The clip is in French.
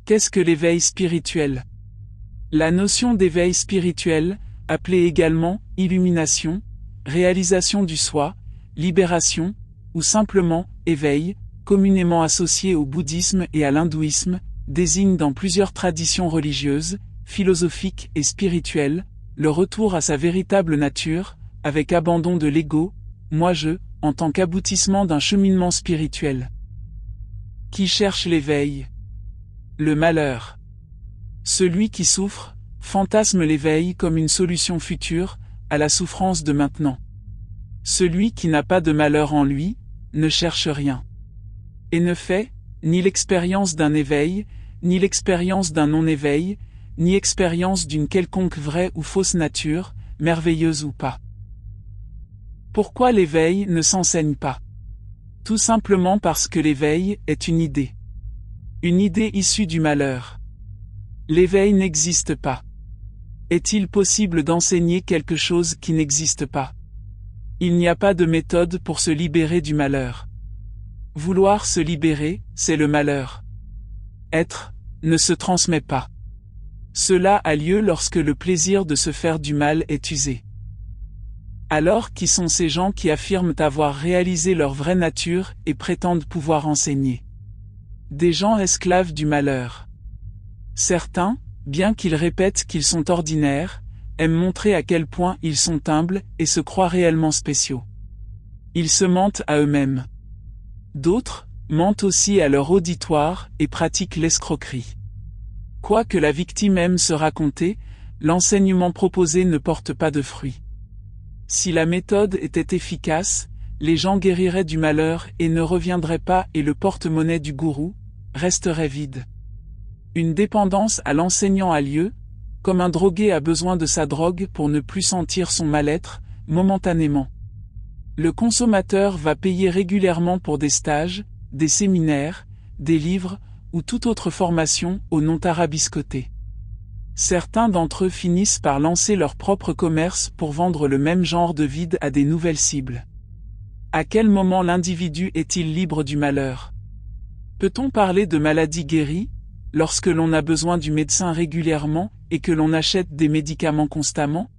Qu'est-ce que l'éveil spirituel? La notion d'éveil spirituel, appelée également illumination, réalisation du soi, libération, ou simplement éveil, communément associée au bouddhisme et à l'hindouisme, désigne dans plusieurs traditions religieuses, philosophiques et spirituelles, le retour à sa véritable nature, avec abandon de l'ego, moi-je, en tant qu'aboutissement d'un cheminement spirituel. Qui cherche l'éveil? Le malheur. Celui qui souffre, fantasme l'éveil comme une solution future, à la souffrance de maintenant. Celui qui n'a pas de malheur en lui, ne cherche rien. Et ne fait, ni l'expérience d'un éveil, ni l'expérience d'un non-éveil, ni expérience d'une quelconque vraie ou fausse nature, merveilleuse ou pas. Pourquoi l'éveil ne s'enseigne pas? Tout simplement parce que l'éveil est une idée. Une idée issue du malheur. L'éveil n'existe pas. Est-il possible d'enseigner quelque chose qui n'existe pas? Il n'y a pas de méthode pour se libérer du malheur. Vouloir se libérer, c'est le malheur. Être, ne se transmet pas. Cela a lieu lorsque le plaisir de se faire du mal est usé. Alors qui sont ces gens qui affirment avoir réalisé leur vraie nature et prétendent pouvoir enseigner? Des gens esclaves du malheur. Certains, bien qu'ils répètent qu'ils sont ordinaires, aiment montrer à quel point ils sont humbles et se croient réellement spéciaux. Ils se mentent à eux-mêmes. D'autres, mentent aussi à leur auditoire et pratiquent l'escroquerie. Quoique la victime aime se raconter, l'enseignement proposé ne porte pas de fruits. Si la méthode était efficace, les gens guériraient du malheur et ne reviendraient pas et le porte-monnaie du gourou resterait vide. Une dépendance à l'enseignant a lieu, comme un drogué a besoin de sa drogue pour ne plus sentir son mal-être, momentanément. Le consommateur va payer régulièrement pour des stages, des séminaires, des livres, ou toute autre formation au nom tarabiscoté. Certains d'entre eux finissent par lancer leur propre commerce pour vendre le même genre de vide à des nouvelles cibles. À quel moment l'individu est-il libre du malheur? Peut-on parler de maladie guérie, lorsque l'on a besoin du médecin régulièrement et que l'on achète des médicaments constamment?